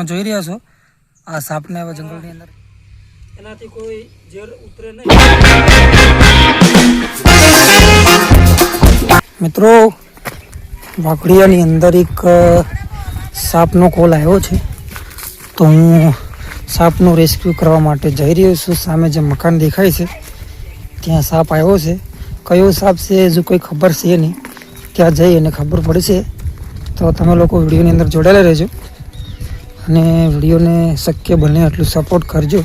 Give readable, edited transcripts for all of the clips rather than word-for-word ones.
જોઈ રહ્યા છો આ સાપને હવે જંગલની અંદર એનાથી કોઈ ઝેર ઉતરે નહીં. મિત્રો વાઘડિયાની અંદર એક સાપનો કોલ આવ્યો છે, તો હું સાપનું રેસ્ક્યુ કરવા માટે જઈ રહ્યો છું. સામે જે મકાન દેખાય છે ત્યાં સાપ આવ્યો છે. કયો સાપ છે હજુ કોઈ ખબર છે નહીં, ત્યાં જઈ અને ખબર પડશે. તો તમે લોકો વિડીયોની અંદર જોડાયેલા રહેજો અને વિડીયોને શક્ય બને એટલું સપોર્ટ કરજો.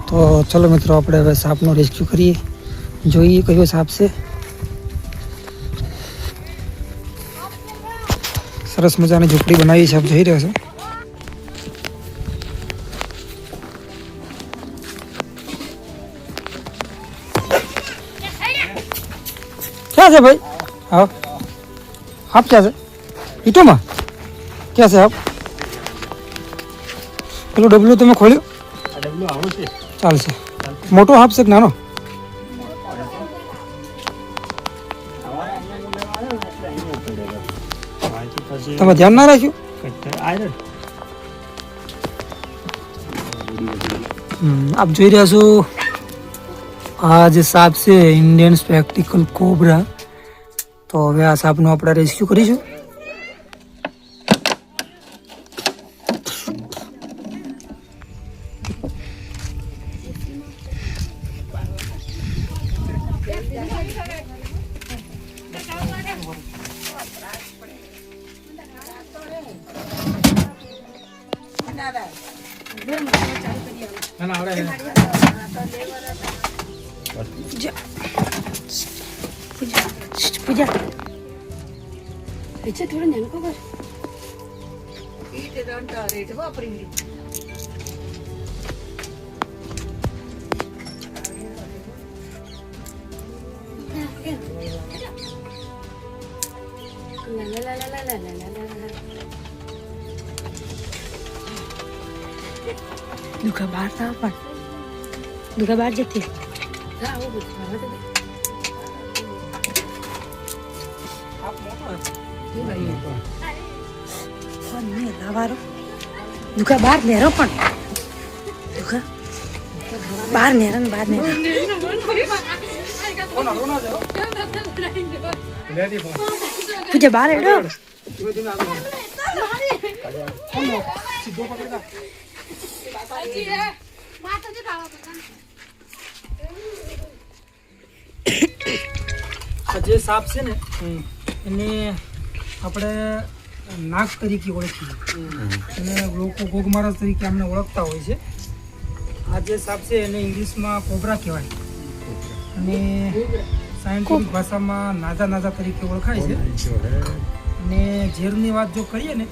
તો ચલો મિત્રો, આપણે હવે સાપનું રેસ્ક્યુ કરીએ, જોઈએ કયો સાપ છે. સરસ મજાની ઝૂંપડી બનાવી છે, આપ જોઈ રહ્યા છો. ક્યાં છે ભાઈ? હા, હાપ ક્યાં છે? ઈટોમાં ક્યાં છે હાપ? પેલું ડબલું તમે ખોલ્યું? ચાલશે. મોટો હાપ છે કે નાનો? તમે ધ્યાન ના રાખ્યું? આપ જોઈ રહ્યા છો આ જે સાપ છે ઇન્ડિયન સ્પેક્ટિકલ કોબરા. તો હવે આ સાપનું આપણે રેસ્ક્યુ કરીશું. પૂજા થોડું નેનકો કર. દુખા બહાર था પણ દુખા બહાર જતી દુખા બહાર નેરો પણ દુખા બહાર નેરા ને બહાર નેરા પૂજા બહાર હેડો. જે સાપ છે ને એને આપણે નાગ તરીકે ઓળખીએ અને લોકો ગોગમારા તરીકે અમને ઓળખતા હોય છે. આ જે સાપ છે એને ઇંગ્લિશમાં કોબરા કહેવાય અને સાયન્ટિફિક ભાષામાં નાજા તરીકે ઓળખાય છે. અને ઝેરની વાત જો કરીએ ને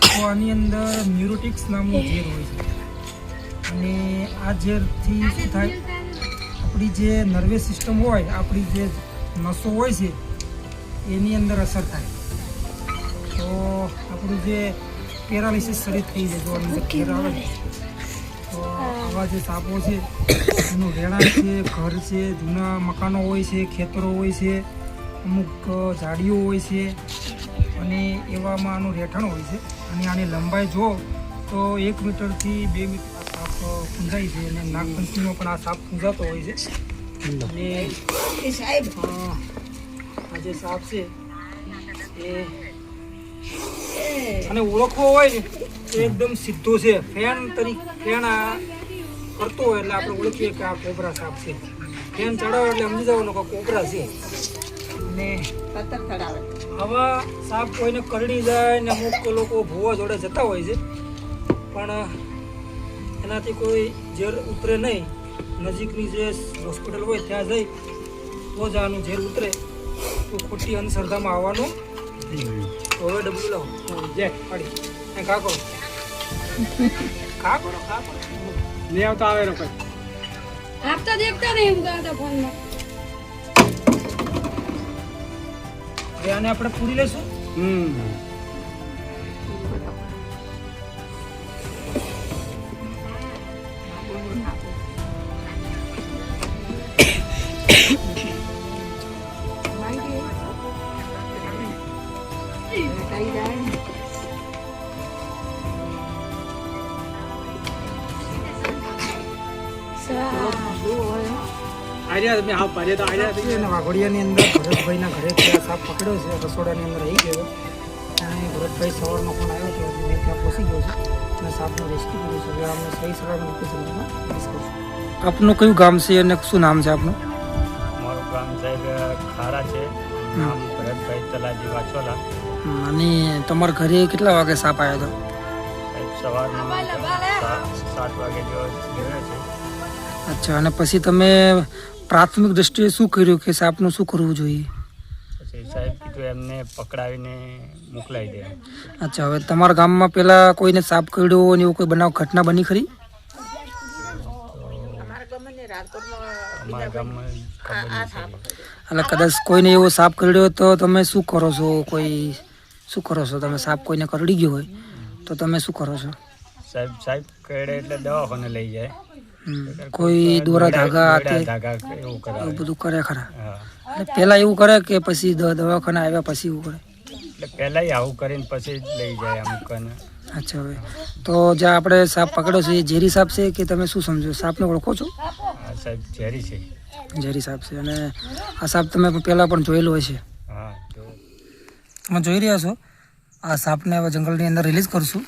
તો આની અંદર ન્યુરોટિક્સ નામનું ઝેર હોય છે. અને આ ઝેરથી શું થાય, આપણી જે નર્વસ સિસ્ટમ હોય, આપણી જે નસો હોય છે એની અંદર અસર થાય. તો આપણું જે પેરાલિસિસ શરીર થઈ જાય, જો અંદર ઘેર આવે ને તો આવા જે સાપો છે એનું રહેણાંક છે, ઘર છે, જૂના મકાનો હોય છે, ખેતરો હોય છે, અમુક ઝાડીઓ હોય છે અને એવામાં આનું રહેઠાણ હોય છે. અને આની લંબાઈ જો તો 1 મીટરથી 2 મીટર આ સાપ પૂંજાય છે. અને નાગપંચમીમાં પણ આ સાપ પૂંજાતો હોય છે. અને આ જે સાપ છે એ અને ઓળખવો હોય ને તો એકદમ સીધો છે. ફેન કરતો હોય એટલે આપણે ઓળખીએ કે આ કોબરા સાપ છે. ફેન ચડાવે એટલે સમજી જવાનું કે કોબરા છે. અને આવા સાપ કોઈને કરડી જાય ને અમુક લોકો ભૂવા જોડે જતા હોય છે, પણ એનાથી કોઈ ઝેર ઉતરે નહીં. નજીકની જે હોસ્પિટલ હોય ત્યાં જઈ તો જ આનું ઝેર ઉતરે. તો ખોટી અંધશ્રદ્ધામાં આવવાનું. તો હવે ડબલું લાવો, જે પાડી ઘા કરો નહીં આવતા આવે કઈ આપતા દેખતા નહીં ફોનમાં. આને આપણે પૂરી લઈશું. અને વાઘોડિયાની અંદર ભરતભાઈના ઘરેથી આ સાપ પકડ્યો છે, રસોડાની અંદર રહી ગયો અને ભરતભાઈ સવારનો ફોન આવ્યો હતો એટલે મેં ત્યાં પહોંચી ગયો છે અને સાપનો રેસ્ક્યુ કર્યો છે. એટલે અમને સહી સલામત રીતે જમીનમાં રિલીઝ કરશું. આપનું કયું ગામ છે અને શું નામ છે આપનું? મારું ગામ સાહેબ ખારા છે, નામ ભરતભાઈ તલાજી વાછોલા. અને તમારા ઘરે કેટલા વાગે સાપ આવ્યો હતો? સાહેબ સવારનો 7 વાગે જેવો ગયો છે. અચ્છા, અને પછી તમે પ્રાથમિક દ્રષ્ટિએ શું કર્યું કે સાપનું શું કરવું જોઈએ? પછી સાહેબ કીધું એમને પકડાવીને મોકલાવી દે. અચ્છા, હવે તમારા ગામમાં પેલા કોઈને સાપ કરડ્યો અને એવું કોઈ બનાવ ઘટના બની ખરી? અમારા ગામમાં ખબર નહીં. એટલે કદાચ કોઈને એવો સાપ કરડ્યો તો તમે શું કરો છો? શું કરો છો તમે? સાપ કોઈને કરડી ગયો હોય તો તમે શું કરો છો? સાહેબ કરડે એટલે દવાખાને લઈ જાય. કોઈ દોરા ધાગા હાથે ધાગા એવું કરાવે. એવું બધું કરે ખરા? હા, એટલે પહેલા એવું કરે કે પછી દવાખાને આવ્યા પછી એવું કરે? એટલે પહેલાંય આવું કરીને પછી જ લઈ જાય અમુક. અચ્છા, હવે તો જ્યાં આપણે સાપ પકડ્યો છે એ ઝેરી સાપ છે કે તમે શું સમજો? સાપને ઓળખો છો? હા સાહેબ, ઝેરી છે. ઝેરી સાપ છે. અને આ સાપ તમે પહેલાં પણ જોયેલો હશે? હા, તો તમે જોઈ રહ્યા છો. આ સાપને હવે જંગલની અંદર રિલીઝ કરશું.